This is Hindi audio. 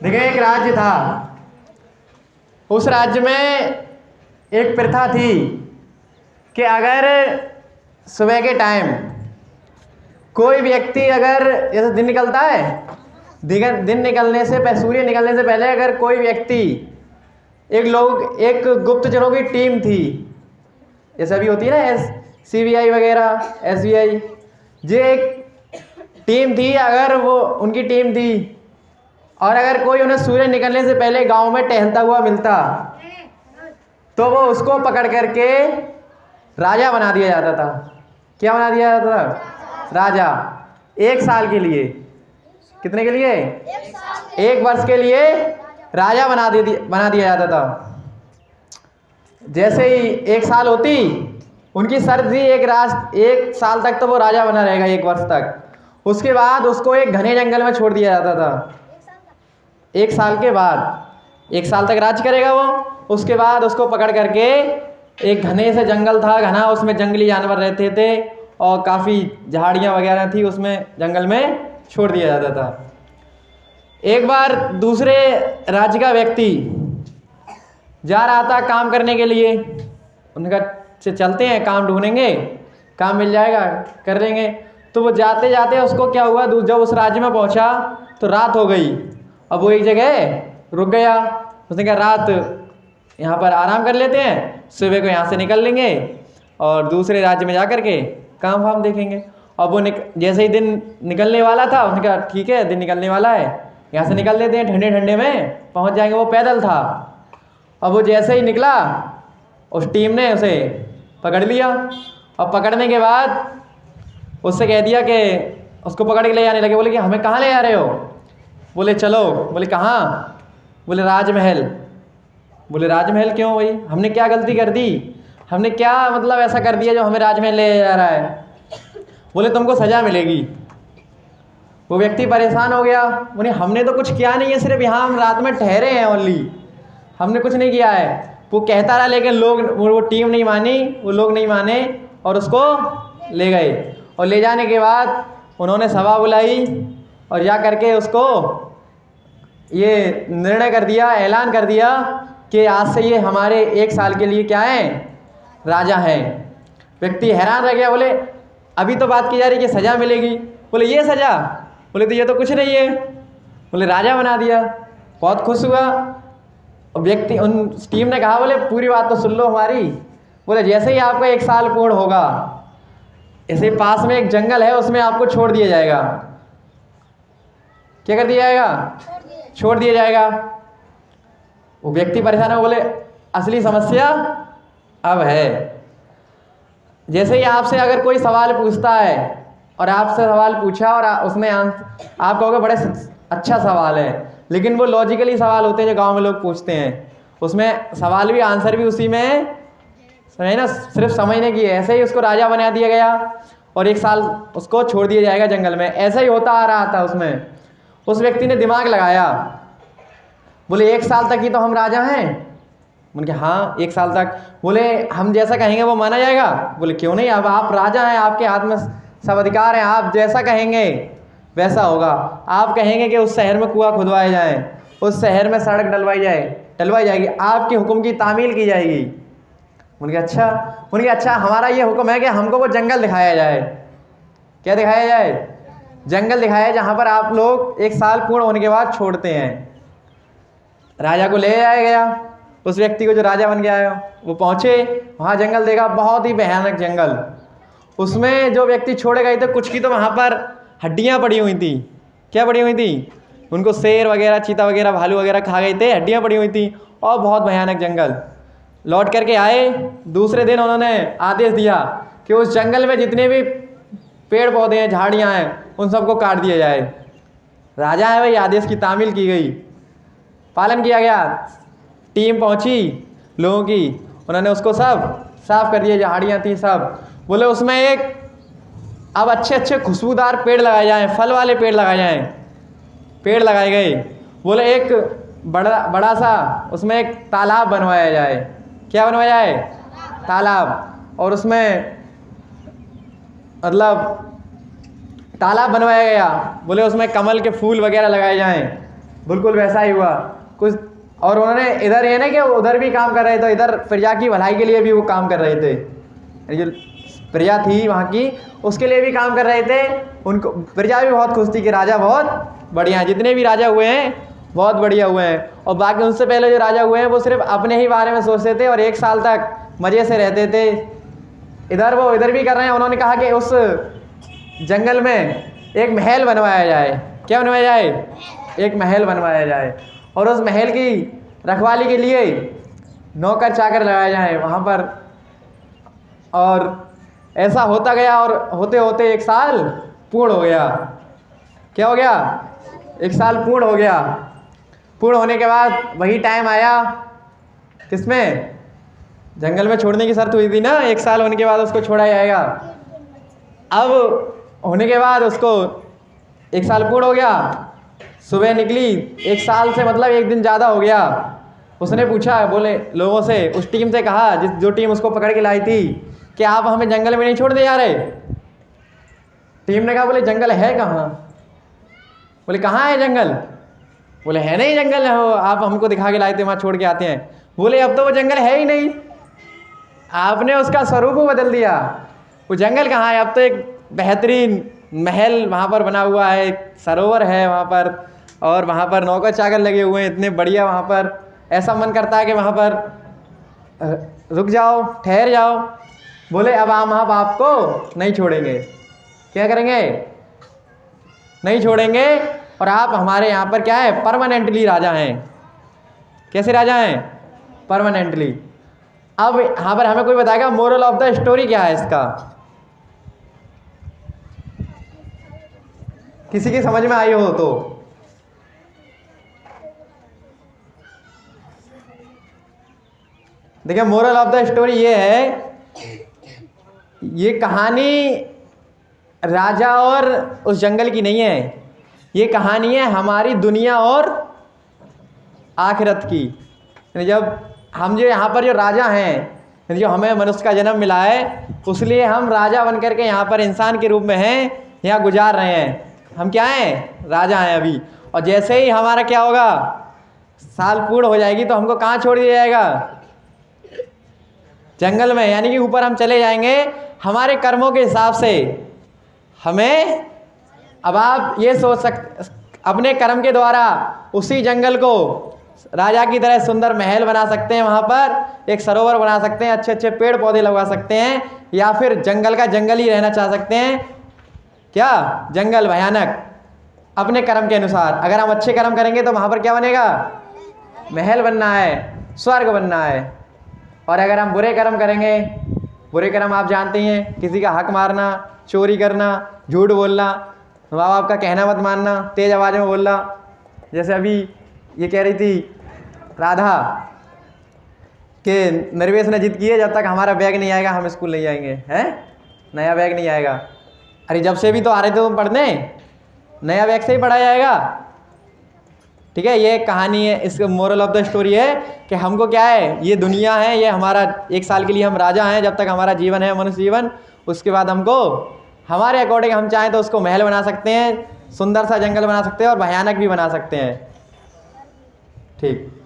देखिए, एक राज्य था। उस राज्य में एक प्रथा थी कि अगर सुबह के टाइम कोई व्यक्ति, अगर जैसे दिन निकलता है, दिन निकलने से पहले, सूर्य निकलने से पहले अगर कोई व्यक्ति, एक गुप्तचरों की टीम थी, जैसे अभी होती है ना CBI वगैरह, SBI, ये एक टीम थी। अगर वो उनकी टीम थी और अगर कोई उन्हें सूर्य निकलने से पहले गांव में टहलता हुआ मिलता तो वो उसको पकड़ करके राजा बना दिया जाता था। क्या बना दिया जाता था? राजा। 1 साल के लिए। कितने के लिए? 1 वर्ष के लिए राजा बना दिया जाता था। जैसे ही 1 साल होती, उनकी शर्त थी 1 साल तक तो वो राजा बना रहेगा, 1 वर्ष तक। उसके बाद उसको एक घने जंगल में छोड़ दिया जाता था। 1 साल के बाद 1 साल तक राज करेगा वो। उसके बाद उसको पकड़ करके एक घने से जंगल था, घना, उसमें जंगली जानवर रहते थे और काफ़ी झाड़ियाँ वगैरह थी, उसमें जंगल में छोड़ दिया जाता था। एक बार दूसरे राज्य का व्यक्ति जा रहा था काम करने के लिए। उनका चलते हैं, काम ढूंढेंगे, काम मिल जाएगा, कर लेंगे। तो वो जाते जाते उसको क्या हुआ, जब उस राज्य में पहुंचा तो रात हो गई। अब वो एक जगह रुक गया। उसने कहा रात यहाँ पर आराम कर लेते हैं, सुबह को यहाँ से निकल लेंगे और दूसरे राज्य में जा कर के काम वाम देखेंगे। अब वो जैसे ही दिन निकलने वाला था, उसने कहा ठीक है, दिन निकलने वाला है, यहाँ से निकल लेते हैं, ठंडे ठंडे में पहुँच जाएंगे। वो पैदल था। अब वो जैसे ही निकला, उस टीम ने उसे पकड़ लिया और पकड़ने के बाद उससे कह दिया कि उसको पकड़ के ले जाने लगे। बोले कि हमें कहाँ ले जा रहे हो? बोले चलो। बोले कहाँ? बोले राजमहल। बोले राजमहल क्यों भाई? हमने क्या गलती कर दी? हमने क्या मतलब ऐसा कर दिया जो हमें राजमहल ले जा रहा है? बोले तुमको सज़ा मिलेगी। वो व्यक्ति परेशान हो गया। बोले हमने तो कुछ किया नहीं है, सिर्फ यहाँ हम रात में ठहरे हैं ओनली, हमने कुछ नहीं किया है। वो कहता रहा, लेकिन वो टीम नहीं मानी, वो लोग नहीं माने और उसको ले गए। और ले जाने के बाद उन्होंने सभा बुलाई और जा करके उसको ये निर्णय कर दिया, ऐलान कर दिया कि आज से ये हमारे 1 साल के लिए क्या है, राजा हैं। व्यक्ति हैरान रह गया। बोले अभी तो बात की जा रही कि सज़ा मिलेगी। बोले ये सज़ा? बोले तो ये तो कुछ नहीं है। बोले राजा बना दिया। बहुत खुश हुआ व्यक्ति। उन टीम ने कहा बोले पूरी बात तो सुन लो हमारी। बोले जैसे ही आपका 1 साल पूर्ण होगा, ऐसे पास में एक जंगल है, उसमें आपको छोड़ दिया जाएगा। क्या कर दिया जाएगा? छोड़ दिया जाएगा। वो व्यक्ति परेशान है। बोले असली समस्या अब है। जैसे ही आपसे अगर कोई सवाल पूछता है और आपसे सवाल पूछा और उसमें आप कहोगे बड़े अच्छा सवाल है, लेकिन वो लॉजिकली सवाल होते हैं जो गांव में लोग पूछते हैं, उसमें सवाल भी आंसर भी उसी में है ना, सिर्फ समझने की है। ऐसे ही उसको राजा बना दिया गया और 1 साल उसको छोड़ दिया जाएगा जंगल में। ऐसा ही होता आ रहा था। उसमें उस व्यक्ति ने दिमाग लगाया। बोले 1 साल तक ही तो हम राजा हैं। उनके हाँ 1 साल तक। बोले हम जैसा कहेंगे वो माना जाएगा? बोले क्यों नहीं, अब आप राजा हैं, आपके हाथ में सब अधिकार हैं, आप जैसा कहेंगे वैसा होगा। आप कहेंगे कि उस शहर में कुआं खुदवाए जाएं, उस शहर में सड़क डलवाई जाएगी, आपके हुक्म की तामील की जाएगी। उनके अच्छा हमारा ये हुक्म है कि हमको वो जंगल दिखाया जाए। क्या दिखाया जाए? जंगल दिखाया जहाँ पर आप लोग 1 साल पूर्ण होने के बाद छोड़ते हैं। राजा को ले जाया गया, उस व्यक्ति को जो राजा बन गया है। वो पहुँचे, वहाँ जंगल देखा, बहुत ही भयानक जंगल। उसमें जो व्यक्ति छोड़े गए थे, कुछ की तो वहाँ पर हड्डियाँ पड़ी हुई थी। क्या पड़ी हुई थी? उनको शेर वगैरह, चीता वगैरह, भालू वगैरह खा गए थे, हड्डियाँ पड़ी हुई थी और बहुत भयानक जंगल। लौट करके आए, दूसरे दिन उन्होंने आदेश दिया कि उस जंगल में जितने भी पेड़ पौधे हैं, झाड़ियाँ हैं, उन सबको काट दिया जाए। राजा है भाई, आदेश की तामील की गई, पालन किया गया। टीम पहुंची लोगों की, उन्होंने उसको सब साफ कर दिया, झाड़ियाँ थी सब। बोले उसमें एक अब अच्छे खुशबूदार पेड़ लगाए जाएं, फल वाले पेड़ लगाए जाएं। पेड़ लगाए गए। बोले एक बड़ा सा उसमें एक तालाब बनवाया जाए। क्या बनवाया जाए? तालाब। और उसमें मतलब तालाब बनवाया गया। बोले उसमें कमल के फूल वगैरह लगाए जाएं। बिल्कुल वैसा ही हुआ कुछ। और उन्होंने इधर ये ना कि उधर भी काम कर रहे थे, इधर प्रजा की भलाई के लिए भी वो काम कर रहे थे। जो प्रजा थी वहाँ की उसके लिए भी काम कर रहे थे। उनको प्रजा भी बहुत खुश थी कि राजा बहुत बढ़िया हैं, जितने भी राजा हुए हैं बहुत बढ़िया हुए हैं। और बाकी उनसे पहले जो राजा हुए हैं वो सिर्फ अपने ही बारे में सोचते थे और 1 साल तक मज़े से रहते थे। इधर वो इधर भी कर रहे हैं। उन्होंने कहा कि उस जंगल में एक महल बनवाया जाए। क्या बनवाया जाए? एक महल बनवाया जाए और उस महल की रखवाली के लिए नौकर चाकर लगाए जाए वहाँ पर। और ऐसा होता गया और होते होते 1 साल पूर्ण हो गया। क्या हो गया? 1 साल पूर्ण हो गया। पूर्ण होने के बाद वही टाइम आया किसमें? जंगल में छोड़ने की शर्त हुई थी ना, 1 साल होने के बाद उसको छोड़ा जाएगा। अब होने के बाद उसको 1 साल पूर्ण हो गया। सुबह निकली, 1 साल से मतलब 1 दिन ज़्यादा हो गया। उसने पूछा, बोले लोगों से, उस टीम से कहा जो टीम उसको पकड़ के लाई थी कि आप हमें जंगल में नहीं छोड़ने जा रहे। टीम ने कहा, बोले जंगल है कहाँ? बोले कहाँ है जंगल? बोले है नहीं जंगल है, वो आप हमको दिखा के लाए थे, वहाँ छोड़ के आते हैं। बोले अब तो वो जंगल है ही नहीं, आपने उसका स्वरूप बदल दिया। वो जंगल कहाँ है? अब तो एक बेहतरीन महल वहाँ पर बना हुआ है, सरोवर है वहाँ पर, और वहाँ पर नौकर चाकर लगे हुए हैं इतने बढ़िया। वहाँ पर ऐसा मन करता है कि वहाँ पर रुक जाओ, ठहर जाओ। बोले अब हम आपको नहीं छोड़ेंगे। क्या करेंगे? नहीं छोड़ेंगे। और आप हमारे यहाँ पर क्या है? परमानेंटली राजा हैं। कैसे राजा हैं? परमानेंटली। अब यहाँ पर हमें कोई बताएगा मोरल ऑफ द स्टोरी क्या है इसका? किसी की समझ में आई हो तो? देखिए, मोरल ऑफ द स्टोरी ये है, ये कहानी राजा और उस जंगल की नहीं है, ये कहानी है हमारी दुनिया और आखिरत की। जब हम जो यहाँ पर जो राजा हैं, जो हमें मनुष्य का जन्म मिला है, उसलिए हम राजा बन करके यहाँ पर इंसान के रूप में हैं, यहाँ गुजार रहे हैं। हम क्या हैं? राजा हैं अभी। और जैसे ही हमारा क्या होगा, साल पूर्ण हो जाएगी तो हमको कहाँ छोड़ दिया जाएगा? जंगल में। यानी कि ऊपर हम चले जाएंगे हमारे कर्मों के हिसाब से। हमें अब आप ये सोच अपने कर्म के द्वारा उसी जंगल को राजा की तरह सुंदर महल बना सकते हैं, वहाँ पर एक सरोवर बना सकते हैं, अच्छे अच्छे पेड़ पौधे लगा सकते हैं, या फिर जंगल का जंगल ही रहना चाह सकते हैं। क्या? जंगल भयानक अपने कर्म के अनुसार। अगर हम अच्छे कर्म करेंगे तो वहाँ पर क्या बनेगा? महल बनना है, स्वर्ग बनना है। और अगर हम बुरे कर्म करेंगे, बुरे कर्म आप जानते ही हैं, किसी का हक मारना, चोरी करना, झूठ बोलना, माँ बाप का कहना मत मानना, तेज़ आवाज़ में बोलना। जैसे अभी ये कह रही थी राधा कि नरवेश ने जिद की है, जब तक हमारा बैग नहीं आएगा हम स्कूल नहीं जाएंगे। हैं? नया बैग नहीं आएगा। अरे जब से भी तो आ रहे थे तुम पढ़ने, नया बैग से ही पढ़ा जाएगा। ठीक है, ये कहानी है। इसका मोरल ऑफ द स्टोरी है कि हमको क्या है, ये दुनिया है, ये हमारा 1 साल के लिए हम राजा हैं, जब तक हमारा जीवन है मनुष्य जीवन। उसके बाद हमको हमारे अकॉर्डिंग हम चाहें तो उसको महल बना सकते हैं, सुंदर सा जंगल बना सकते हैं, और भयानक भी बना सकते हैं। ठीक।